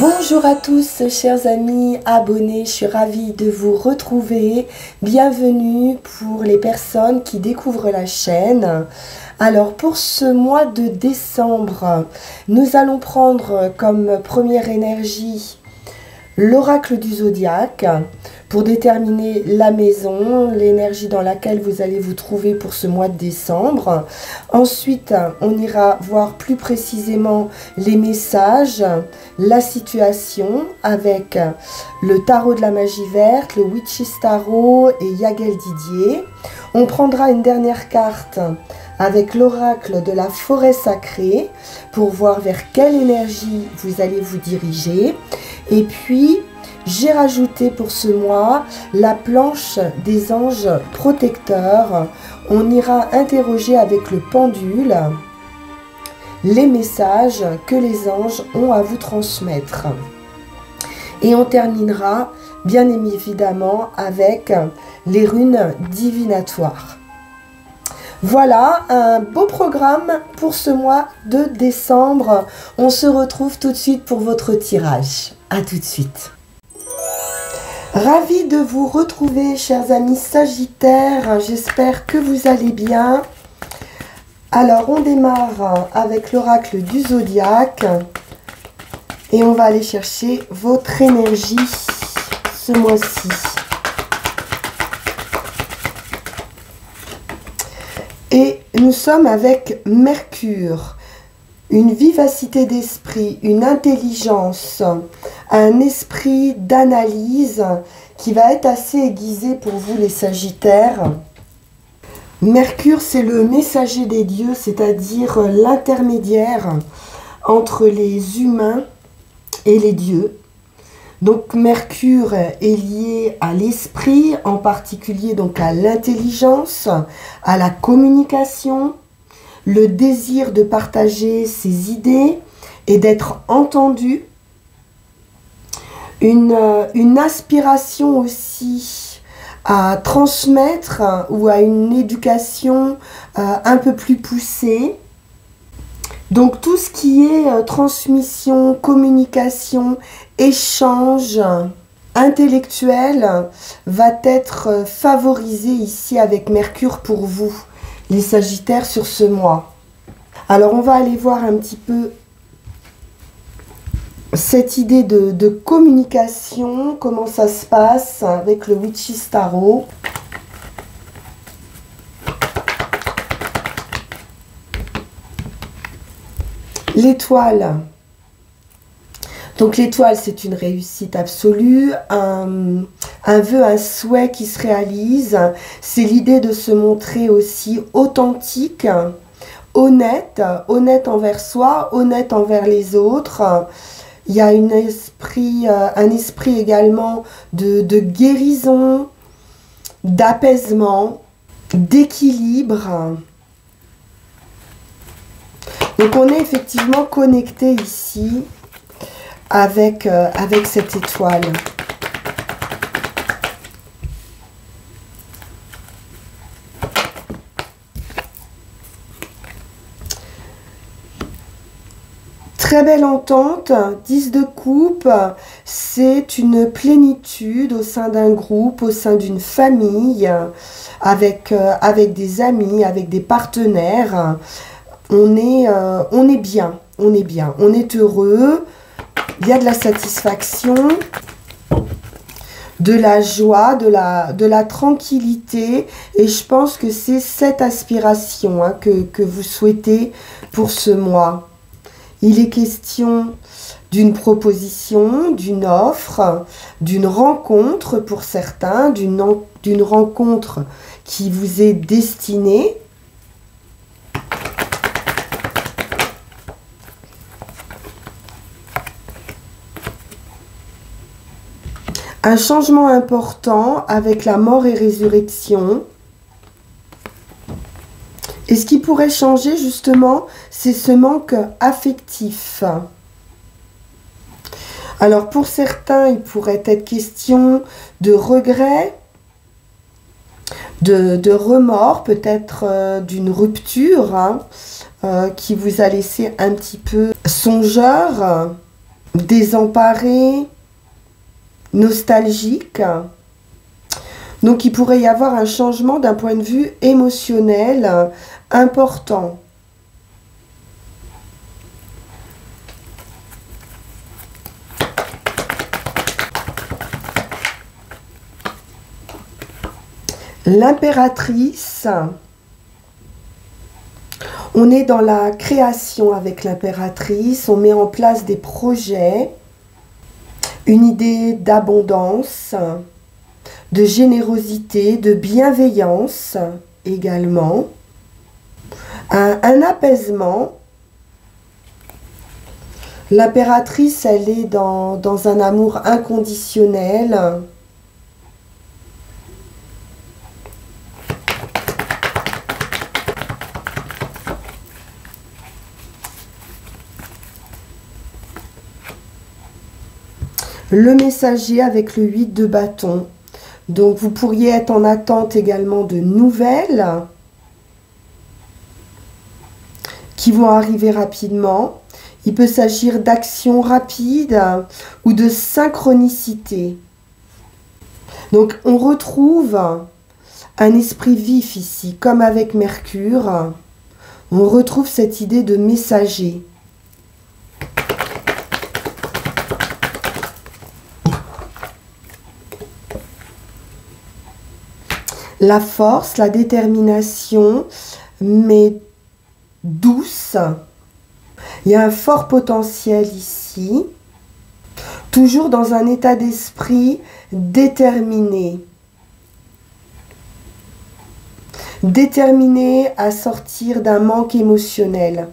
Bonjour à tous chers amis abonnés, je suis ravie de vous retrouver. Bienvenue pour les personnes qui découvrent la chaîne. Alors pour ce mois de décembre, nous allons prendre comme première énergie l'oracle du zodiaque pour déterminer la maison, l'énergie dans laquelle vous allez vous trouver pour ce mois de décembre. Ensuite, on ira voir plus précisément les messages, la situation avec le tarot de la magie verte, le Witch's Tarot et Yagel Didier. On prendra une dernière carte avec l'oracle de la forêt sacrée pour voir vers quelle énergie vous allez vous diriger. Et puis, j'ai rajouté pour ce mois la planche des anges protecteurs. On ira interroger avec le pendule les messages que les anges ont à vous transmettre. Et on terminera bien évidemment avec les runes divinatoires. Voilà un beau programme pour ce mois de décembre. On se retrouve tout de suite pour votre tirage. À tout de suite. Ravie de vous retrouver, chers amis Sagittaires. J'espère que vous allez bien. Alors, on démarre avec l'oracle du zodiaque. Et on va aller chercher votre énergie ce mois-ci. Et nous sommes avec Mercure. Une vivacité d'esprit, une intelligence, un esprit d'analyse qui va être assez aiguisé pour vous les Sagittaires. Mercure, c'est le messager des dieux, c'est-à-dire l'intermédiaire entre les humains et les dieux. Donc Mercure est lié à l'esprit, en particulier donc à l'intelligence, à la communication, le désir de partager ses idées et d'être entendu, une aspiration aussi à transmettre ou à une éducation un peu plus poussée. Donc tout ce qui est transmission, communication, échange intellectuel va être favorisé ici avec Mercure pour vous, les Sagittaires, sur ce mois. Alors on va aller voir un petit peu cette idée de communication, comment ça se passe avec le Witch's Tarot. L'étoile. Donc l'étoile, c'est une réussite absolue, un vœu, un souhait qui se réalise. C'est l'idée de se montrer aussi authentique, honnête envers soi, honnête envers les autres. Il y a un esprit également de guérison, d'apaisement, d'équilibre. Donc on est effectivement connecté ici avec cette étoile. Très belle entente, 10 de coupe, c'est une plénitude au sein d'un groupe, au sein d'une famille, avec des amis, avec des partenaires. On est bien, on est heureux, il y a de la satisfaction, de la joie, de la tranquillité, et je pense que c'est cette aspiration que vous souhaitez pour ce mois. Il est question d'une proposition, d'une offre, d'une rencontre pour certains, d'une rencontre qui vous est destinée. Un changement important avec la mort et résurrection. Et ce qui pourrait changer justement, c'est ce manque affectif. Alors pour certains, il pourrait être question de regret, de remords, peut-être d'une rupture qui vous a laissé un petit peu songeur. désemparé, nostalgique. Donc il pourrait y avoir un changement d'un point de vue émotionnel important. L'impératrice, on est dans la création avec l'impératrice, on met en place des projets, une idée d'abondance, de générosité, de bienveillance également, un apaisement. L'impératrice, elle est dans un amour inconditionnel. Le messager avec le 8 de bâton. Donc, vous pourriez être en attente également de nouvelles qui vont arriver rapidement. Il peut s'agir d'actions rapides ou de synchronicité. Donc, on retrouve un esprit vif ici, comme avec Mercure. On retrouve cette idée de messager. La force, la détermination, mais douce. Il y a un fort potentiel ici. Toujours dans un état d'esprit déterminé. Déterminé à sortir d'un manque émotionnel.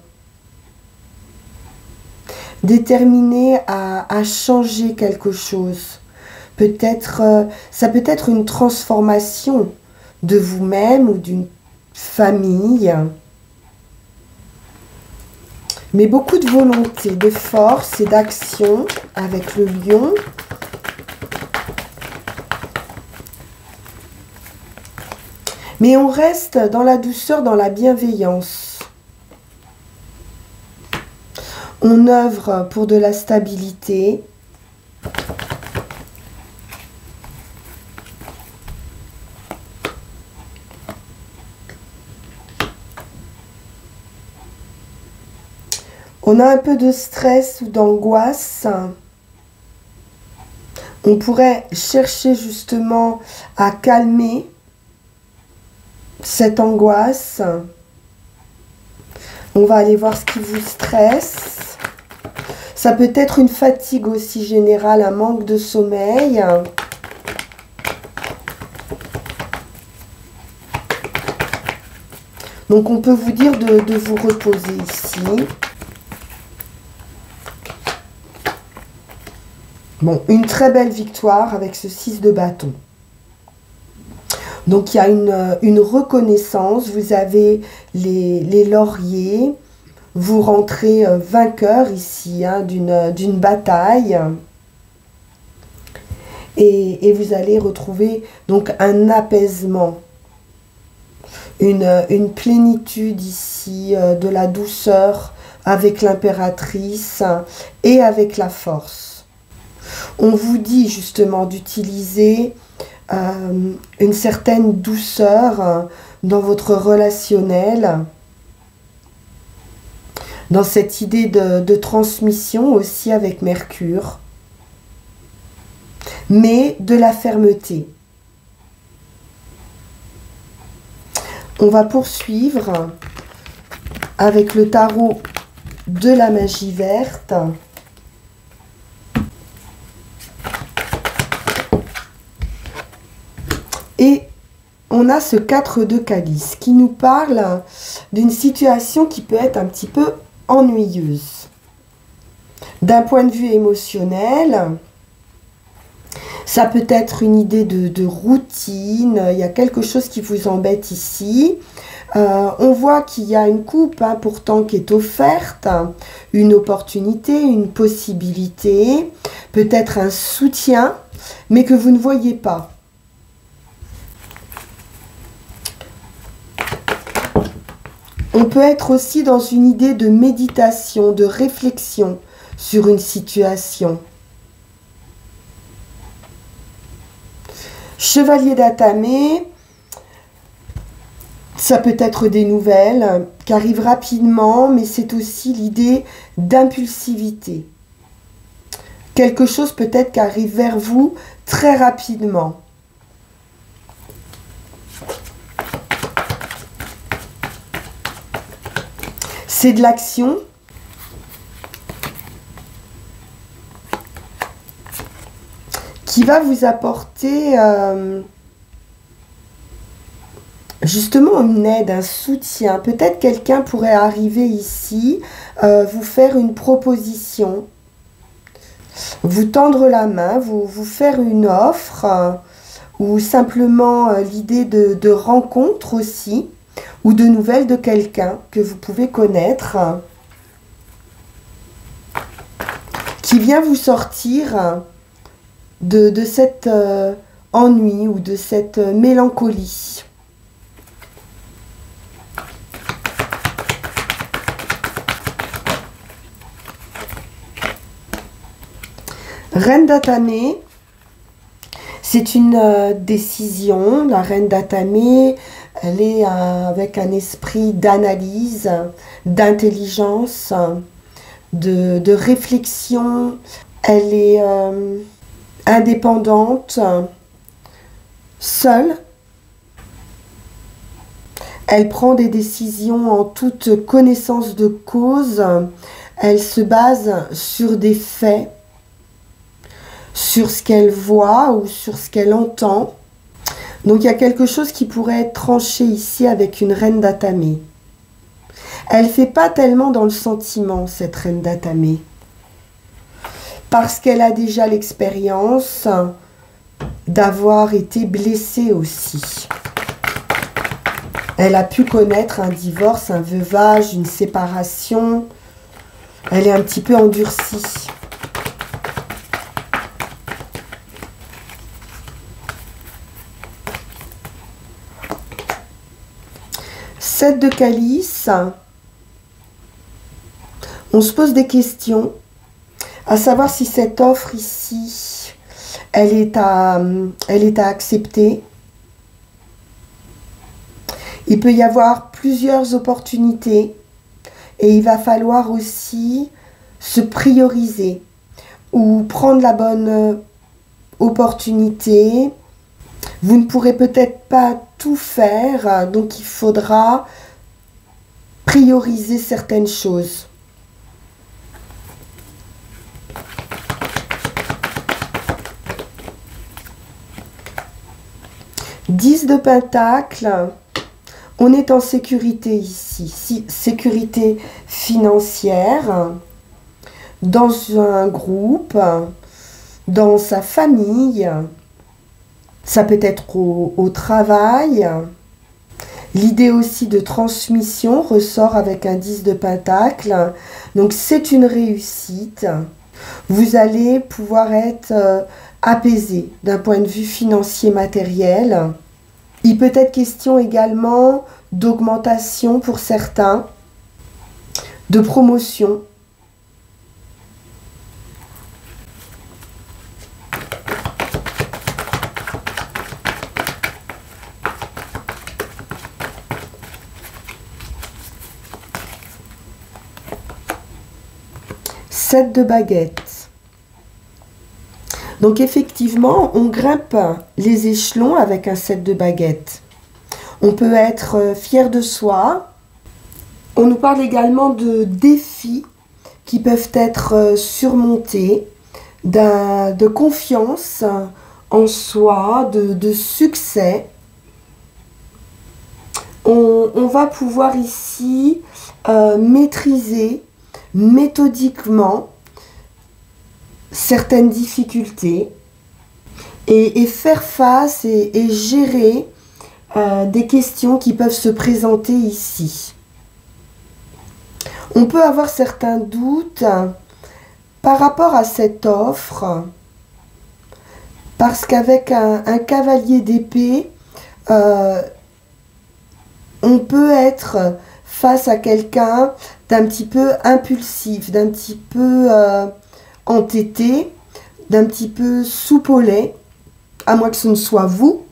Déterminé à changer quelque chose. Peut-être, ça peut être une transformation de vous-même ou d'une famille. Mais beaucoup de volonté, de force et d'action avec le lion. Mais on reste dans la douceur, dans la bienveillance. On œuvre pour de la stabilité. On a un peu de stress ou d'angoisse. On pourrait chercher justement à calmer cette angoisse. On va aller voir ce qui vous stresse. Ça peut être une fatigue aussi générale, un manque de sommeil. Donc on peut vous dire de vous reposer ici. Bon, une très belle victoire avec ce 6 de bâton. Donc, il y a une reconnaissance. Vous avez les lauriers. Vous rentrez vainqueur ici hein, d'une bataille. Et vous allez retrouver donc un apaisement. Une plénitude ici, de la douceur avec l'impératrice et avec la force. On vous dit justement d'utiliser une certaine douceur dans votre relationnel, dans cette idée de transmission aussi avec Mercure, mais de la fermeté. On va poursuivre avec le tarot de la magie verte. Et on a ce 4 de calice qui nous parle d'une situation qui peut être un petit peu ennuyeuse. D'un point de vue émotionnel, ça peut être une idée de routine, il y a quelque chose qui vous embête ici. On voit qu'il y a une coupe hein, pourtant qui est offerte, une opportunité, une possibilité, peut-être un soutien, mais que vous ne voyez pas. On peut être aussi dans une idée de méditation, de réflexion sur une situation. Chevalier d'Atamé, ça peut être des nouvelles qui arrivent rapidement, mais c'est aussi l'idée d'impulsivité. Quelque chose peut-être qui arrive vers vous très rapidement. C'est de l'action. Qui va vous apporter justement une aide, un soutien. Peut-être quelqu'un pourrait arriver ici, vous faire une proposition, vous tendre la main, vous faire une offre, ou simplement l'idée de rencontre aussi, ou de nouvelles de quelqu'un que vous pouvez connaître, qui vient vous sortir de cet ennui ou de cette mélancolie. Reine d'Atamé, c'est une décision. La reine d'Atamé, elle est avec un esprit d'analyse, d'intelligence, de réflexion. Elle est indépendante, seule. Elle prend des décisions en toute connaissance de cause. Elle se base sur des faits, sur ce qu'elle voit ou sur ce qu'elle entend. Donc il y a quelque chose qui pourrait être tranché ici avec une reine d'Atamé. Elle ne fait pas tellement dans le sentiment, cette reine d'Atamé, parce qu'elle a déjà l'expérience d'avoir été blessée aussi. Elle a pu connaître un divorce, un veuvage, une séparation. Elle est un petit peu endurcie. Sept de calice. On se pose des questions, à savoir si cette offre ici, elle est à accepter. Il peut y avoir plusieurs opportunités et il va falloir aussi se prioriser ou prendre la bonne opportunité. Vous ne pourrez peut-être pas tout faire, donc il faudra prioriser certaines choses. Dix de Pentacle, on est en sécurité ici, sécurité financière, dans un groupe, dans sa famille, ça peut être au travail. L'idée aussi de transmission ressort avec un 10 de Pentacle, donc c'est une réussite. Vous allez pouvoir être apaisé d'un point de vue financier matériel. Il peut être question également d'augmentation pour certains, de promotion. Sept de baguettes. Donc effectivement, on grimpe les échelons avec un 7 de baguettes. On peut être fier de soi. On nous parle également de défis qui peuvent être surmontés, de confiance en soi, de succès. On va pouvoir ici maîtriser méthodiquement certaines difficultés et faire face et gérer des questions qui peuvent se présenter ici. On peut avoir certains doutes par rapport à cette offre, parce qu'avec un cavalier d'épée, on peut être face à quelqu'un d'un petit peu impulsif, d'un petit peu entêté, d'un petit peu soupe au lait, à moins que ce ne soit vous.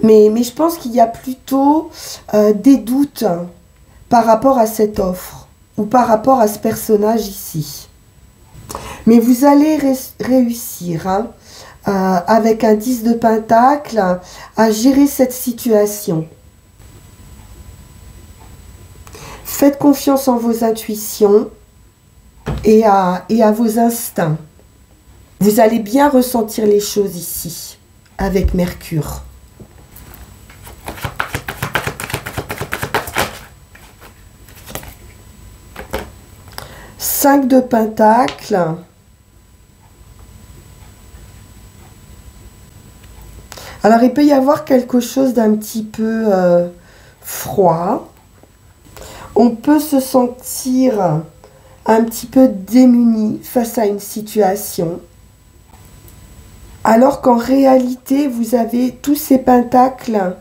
Mais je pense qu'il y a plutôt des doutes par rapport à cette offre ou par rapport à ce personnage ici. Mais vous allez réussir, hein, avec un 10 de pentacle, à gérer cette situation. Faites confiance en vos intuitions et à vos instincts. Vous allez bien ressentir les choses ici, avec Mercure. Cinq de pentacle. Alors, il peut y avoir quelque chose d'un petit peu froid. On peut se sentir un petit peu démuni face à une situation. Alors qu'en réalité, vous avez tous ces pentacles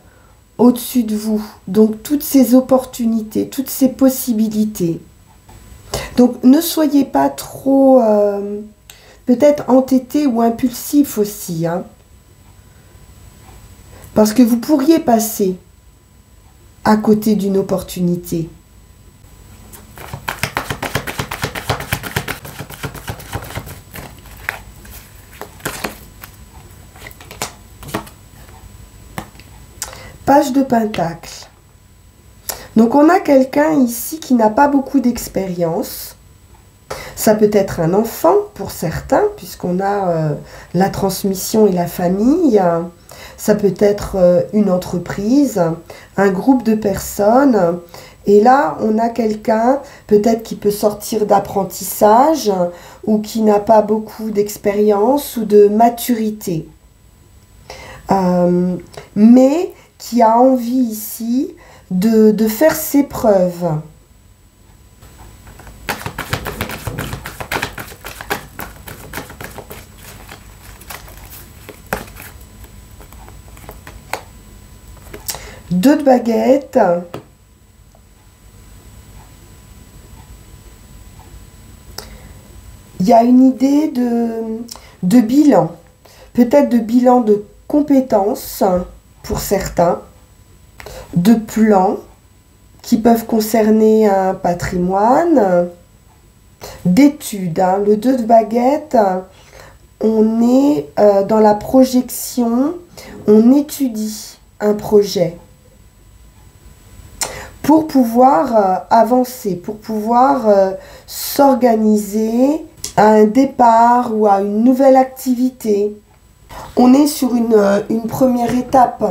au-dessus de vous. Donc, toutes ces opportunités, toutes ces possibilités. Donc, ne soyez pas trop, peut-être entêté ou impulsif aussi, hein. Parce que vous pourriez passer à côté d'une opportunité. Page de pentacle. Donc on a quelqu'un ici qui n'a pas beaucoup d'expérience. Ça peut être un enfant pour certains, puisqu'on a la transmission et la famille. Ça peut être une entreprise, un groupe de personnes. Et là, on a quelqu'un peut-être qui peut sortir d'apprentissage ou qui n'a pas beaucoup d'expérience ou de maturité. Mais qui a envie ici de faire ses preuves. Deux de baguettes. Il y a une idée de bilan. Peut-être de bilan de compétences pour certains. De plans qui peuvent concerner un patrimoine. D'études. Hein. Le 2 de baguettes, on est dans la projection. On étudie un projet. Pour pouvoir avancer, pour pouvoir s'organiser à un départ ou à une nouvelle activité. On est sur une première étape.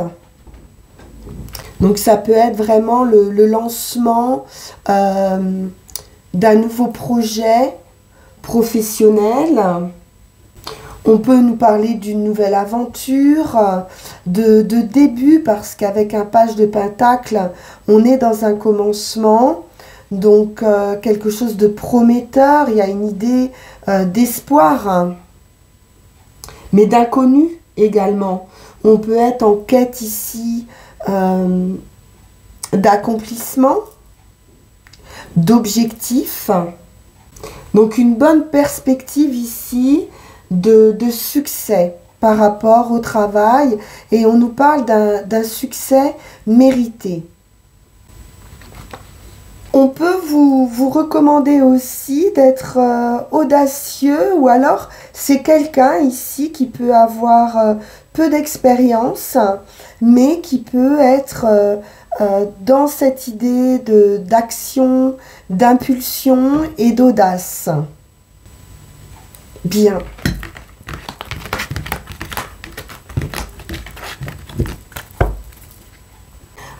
Donc ça peut être vraiment le lancement d'un nouveau projet professionnel. On peut nous parler d'une nouvelle aventure, de début, parce qu'avec un page de pentacle, on est dans un commencement, donc quelque chose de prometteur, il y a une idée d'espoir, mais d'inconnu également. On peut être en quête ici d'accomplissement, d'objectifs, donc une bonne perspective ici, de succès par rapport au travail, et on nous parle d'un succès mérité. On peut vous recommander aussi d'être audacieux, ou alors c'est quelqu'un ici qui peut avoir peu d'expérience, mais qui peut être dans cette idée d'action, d'impulsion et d'audace. Bien.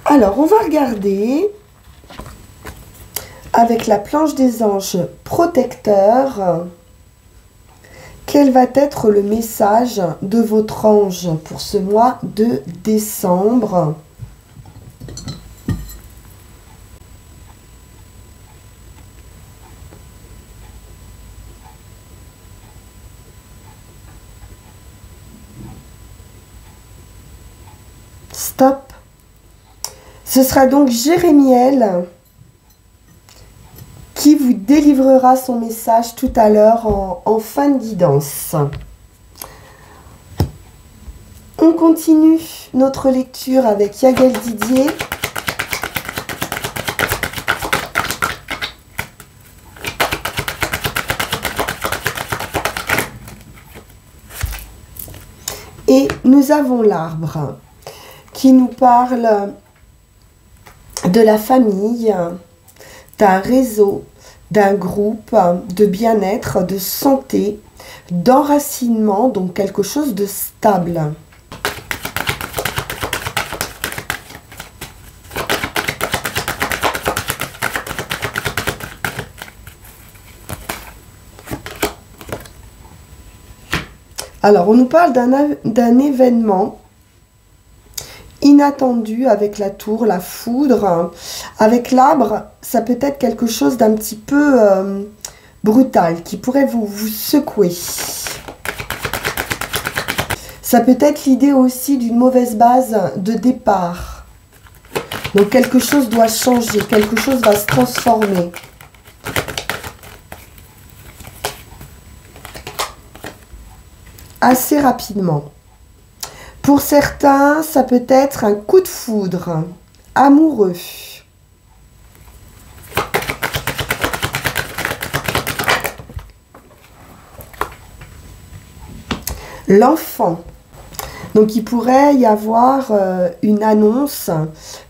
Alors, on va regarder avec la planche des anges protecteurs quel va être le message de votre ange pour ce mois de décembre. Stop. Ce sera donc Jérémiel vous délivrera son message tout à l'heure en fin de guidance. On continue notre lecture avec Yagel Didier. Et nous avons l'arbre qui nous parle de la famille, d'un réseau, d'un groupe, de bien-être, de santé, d'enracinement, donc quelque chose de stable. Alors, on nous parle d'un événement inattendu avec la tour, la foudre. Avec l'arbre, ça peut être quelque chose d'un petit peu brutal, qui pourrait vous secouer. Ça peut être l'idée aussi d'une mauvaise base de départ. Donc, quelque chose doit changer, quelque chose va se transformer. Assez rapidement. Pour certains, ça peut être un coup de foudre amoureux. L'enfant. Donc, il pourrait y avoir une annonce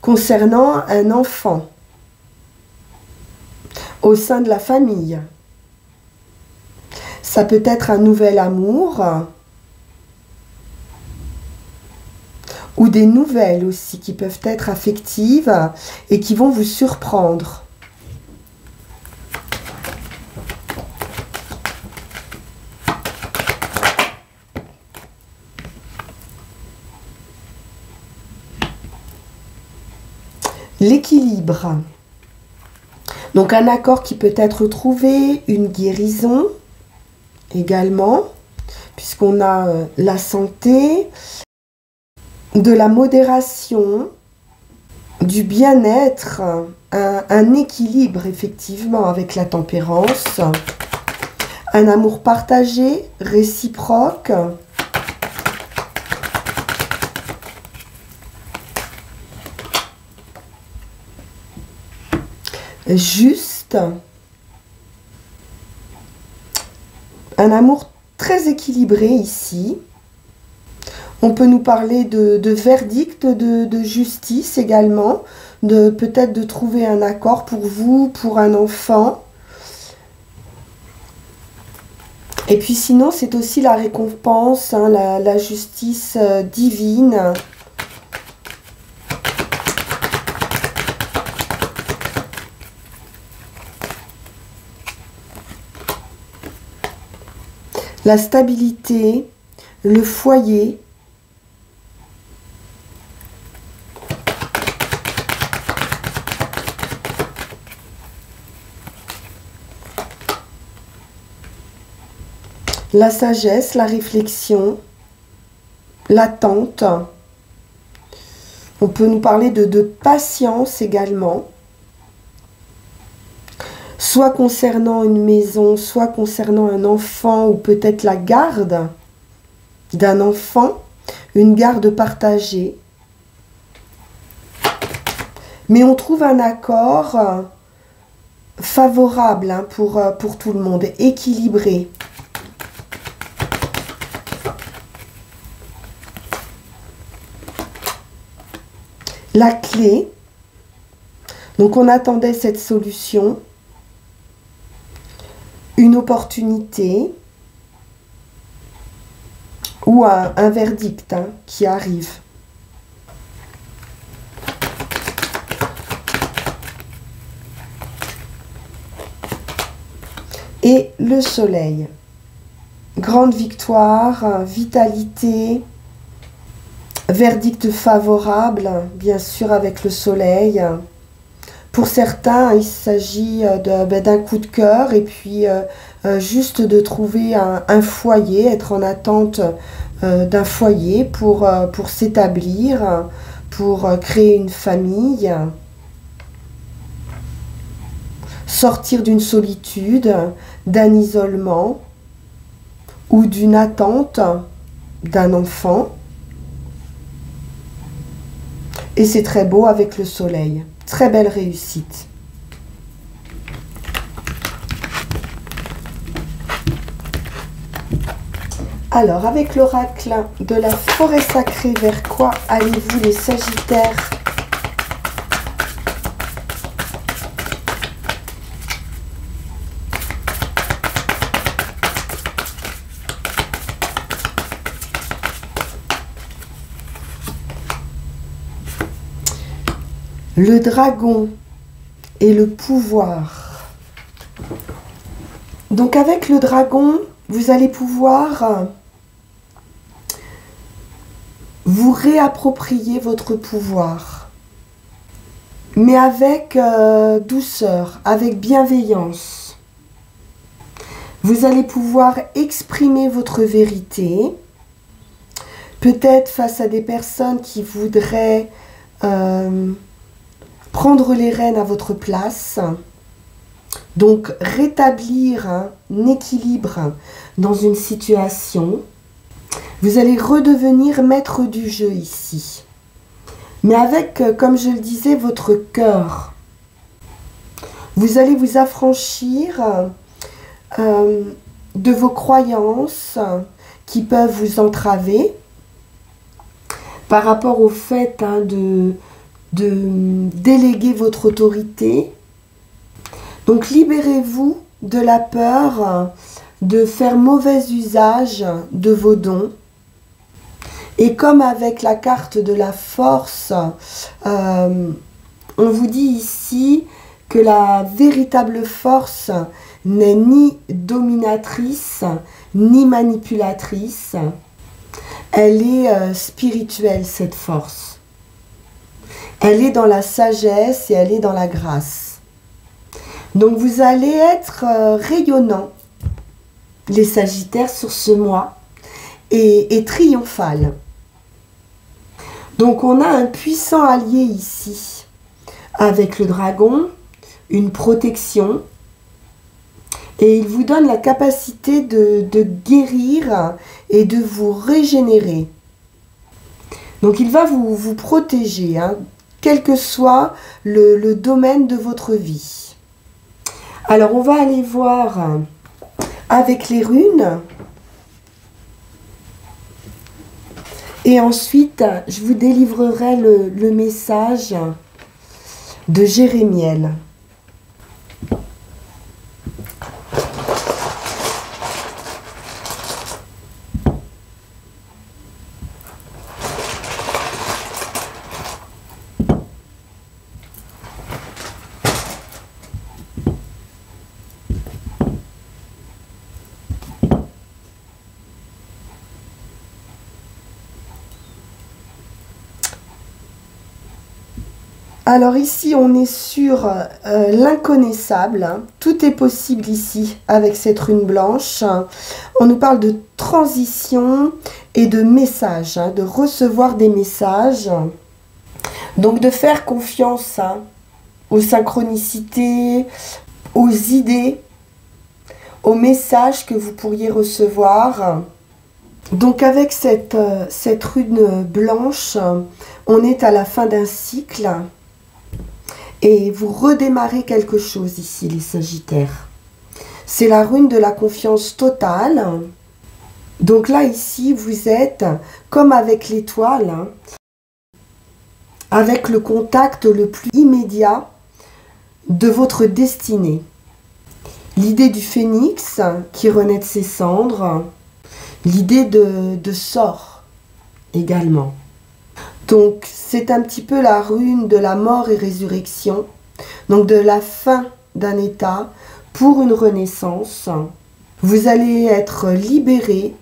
concernant un enfant au sein de la famille. Ça peut être un nouvel amour. Ou des nouvelles aussi qui peuvent être affectives et qui vont vous surprendre. L'équilibre. Donc un accord qui peut être trouvé, une guérison également, puisqu'on a la santé, de la modération, du bien-être, un équilibre effectivement avec la tempérance, un amour partagé, réciproque, juste, un amour très équilibré ici. On peut nous parler de verdict, de justice également, de peut-être de trouver un accord pour vous, pour un enfant. Et puis sinon, c'est aussi la récompense, hein, la justice divine. La stabilité, le foyer. La sagesse, la réflexion, l'attente. On peut nous parler de patience également. Soit concernant une maison, soit concernant un enfant, ou peut-être la garde d'un enfant, une garde partagée. Mais on trouve un accord favorable hein, pour tout le monde, équilibré. La clé, donc on attendait cette solution, une opportunité ou un verdict hein, qui arrive. Et le soleil, grande victoire, vitalité, verdict favorable, bien sûr avec le soleil. Pour certains, il s'agit d'un coup de cœur et puis juste de trouver un foyer, être en attente d'un foyer pour s'établir, pour créer une famille. sortir d'une solitude, d'un isolement ou d'une attente d'un enfant. Et c'est très beau avec le soleil. Très belle réussite. Alors, avec l'oracle de la forêt sacrée, vers quoi allez-vous les Sagittaires? Le dragon et le pouvoir. Donc avec le dragon, vous allez pouvoir vous réapproprier votre pouvoir. Mais avec douceur, avec bienveillance. Vous allez pouvoir exprimer votre vérité. Peut-être face à des personnes qui voudraient prendre les rênes à votre place. Donc rétablir un équilibre dans une situation. Vous allez redevenir maître du jeu ici. Mais avec, comme je le disais, votre cœur. Vous allez vous affranchir de vos croyances qui peuvent vous entraver par rapport au fait de déléguer votre autorité. Donc libérez-vous de la peur de faire mauvais usage de vos dons. Et comme avec la carte de la force, on vous dit ici que la véritable force n'est ni dominatrice, ni manipulatrice. Elle est spirituelle, cette force. Elle est dans la sagesse et elle est dans la grâce. Donc vous allez être rayonnant, les Sagittaires, sur ce mois et triomphal. Donc on a un puissant allié ici, avec le dragon, une protection, et il vous donne la capacité de guérir et de vous régénérer. Donc il va vous protéger, hein, quel que soit le domaine de votre vie. Alors on va aller voir avec les runes. Et ensuite, je vous délivrerai le message de Jérémiel. Alors ici, on est sur l'inconnaissable. Hein. Tout est possible ici avec cette rune blanche. On nous parle de transition et de messages, hein, de recevoir des messages. Donc de faire confiance, hein, aux synchronicités, aux idées, aux messages que vous pourriez recevoir. Donc avec cette rune blanche, on est à la fin d'un cycle. Et vous redémarrez quelque chose ici, les Sagittaires. C'est la rune de la confiance totale. Donc là, ici, vous êtes comme avec l'étoile, hein, avec le contact le plus immédiat de votre destinée. L'idée du phénix qui renaît de ses cendres. L'idée de sort également. Donc, c'est un petit peu la rune de la mort et résurrection. Donc, de la fin d'un état pour une renaissance. Vous allez être libéré,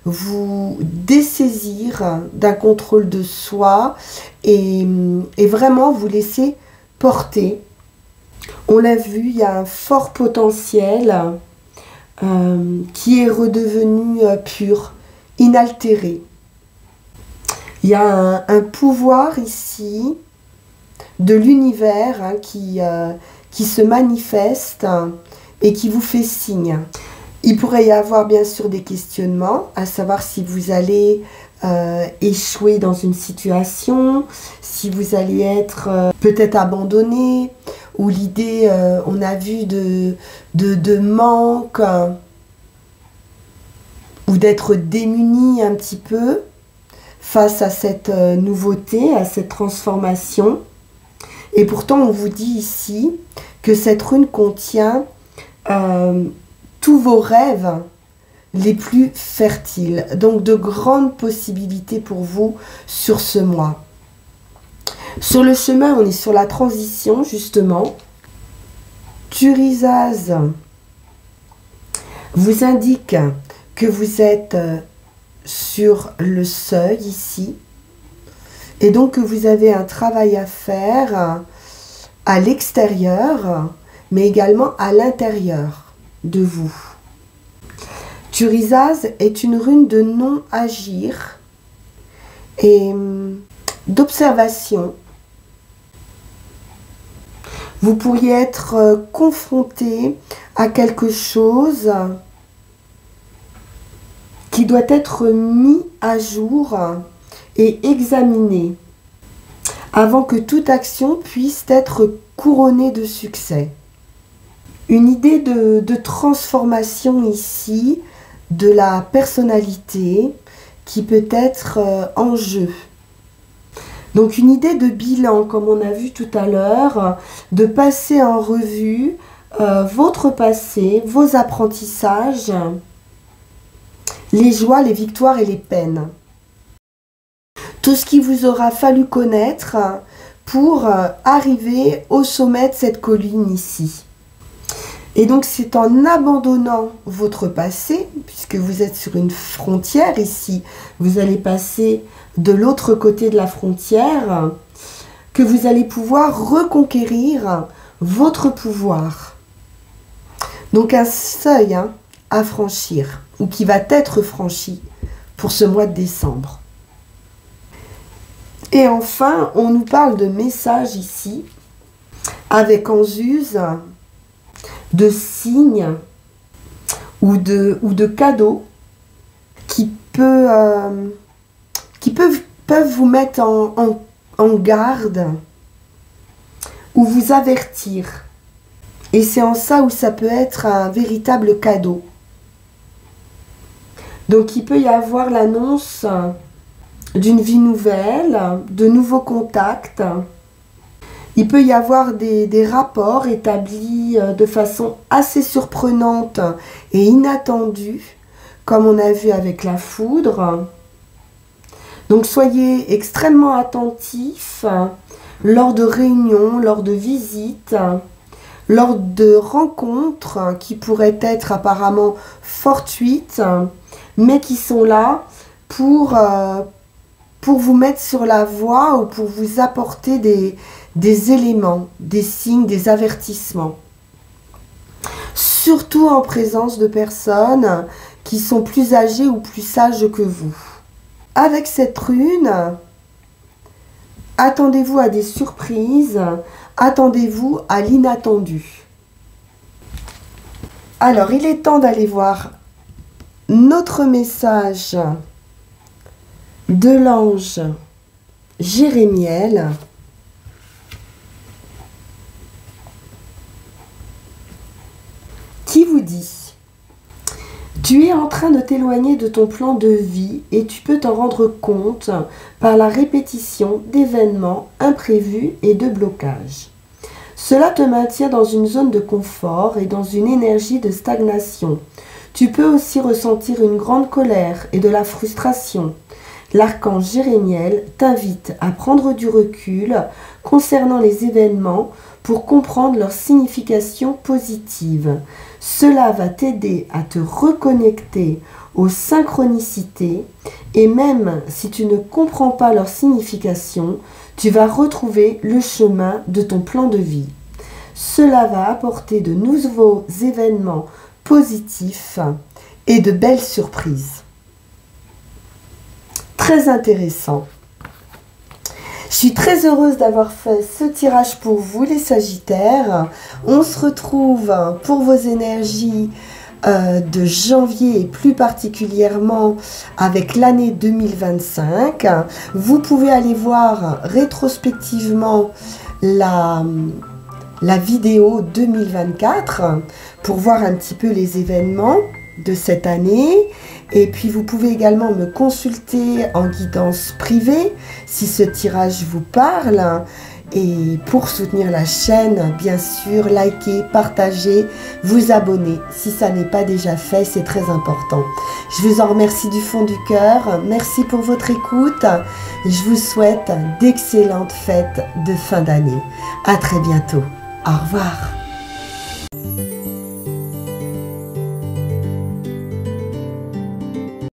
vous dessaisir d'un contrôle de soi et vraiment vous laisser porter. On l'a vu, il y a un fort potentiel qui est redevenu pur, inaltéré. Il y a un pouvoir ici de l'univers, hein, qui se manifeste et qui vous fait signe. Il pourrait y avoir bien sûr des questionnements, à savoir si vous allez échouer dans une situation, si vous allez être peut-être abandonné, ou l'idée, on a vu, de manque, ou d'être démuni un petit peu face à cette nouveauté, à cette transformation. Et pourtant, on vous dit ici que cette rune contient tous vos rêves les plus fertiles. Donc, de grandes possibilités pour vous sur ce mois. Sur le chemin, on est sur la transition, justement. Turisaz vous indique que vous êtes sur le seuil ici. Et donc, que vous avez un travail à faire à l'extérieur, mais également à l'intérieur de vous. Turisaz est une rune de non-agir et d'observation. Vous pourriez être confronté à quelque chose qui doit être mis à jour et examiné avant que toute action puisse être couronnée de succès. Une idée de transformation ici de la personnalité qui peut être en jeu. Donc une idée de bilan, comme on a vu tout à l'heure, de passer en revue votre passé, vos apprentissages, les joies, les victoires et les peines. Tout ce qu'il vous aura fallu connaître pour arriver au sommet de cette colline ici. Et donc c'est en abandonnant votre passé, puisque vous êtes sur une frontière ici, vous allez passer de l'autre côté de la frontière, que vous allez pouvoir reconquérir votre pouvoir. Donc un seuil à franchir, ou qui va être franchi pour ce mois de décembre. Et enfin, on nous parle de messages ici, avec en use de signes ou de cadeaux qui peuvent vous mettre en garde ou vous avertir. Et c'est en ça où ça peut être un véritable cadeau. Donc il peut y avoir l'annonce d'une vie nouvelle, de nouveaux contacts. Il peut y avoir des rapports établis de façon assez surprenante et inattendue, comme on a vu avec la foudre. Donc soyez extrêmement attentifs lors de réunions, lors de visites, lors de rencontres qui pourraient être apparemment fortuites, mais qui sont là pour vous mettre sur la voie ou pour vous apporter des éléments, des signes, des avertissements. Surtout en présence de personnes qui sont plus âgées ou plus sages que vous. Avec cette rune, attendez-vous à des surprises, attendez-vous à l'inattendu. Alors, il est temps d'aller voir notre message de l'ange Jérémiel. Qui vous dit: tu es en train de t'éloigner de ton plan de vie et tu peux t'en rendre compte par la répétition d'événements imprévus et de blocages. Cela te maintient dans une zone de confort et dans une énergie de stagnation. Tu peux aussi ressentir une grande colère et de la frustration. L'archange Jérémiel t'invite à prendre du recul concernant les événements pour comprendre leur signification positive. Cela va t'aider à te reconnecter aux synchronicités et même si tu ne comprends pas leur signification, tu vas retrouver le chemin de ton plan de vie. Cela va apporter de nouveaux événements positifs et de belles surprises. Très intéressant. Je suis très heureuse d'avoir fait ce tirage pour vous, les Sagittaires. On se retrouve pour vos énergies de janvier et plus particulièrement avec l'année 2025. Vous pouvez aller voir rétrospectivement la vidéo 2024 pour voir un petit peu les événements de cette année. Et puis vous pouvez également me consulter en guidance privée si ce tirage vous parle. Et pour soutenir la chaîne, bien sûr, likez, partagez, vous abonnez. Si ça n'est pas déjà fait, c'est très important. Je vous en remercie du fond du cœur. Merci pour votre écoute. Je vous souhaite d'excellentes fêtes de fin d'année. À très bientôt. Au revoir.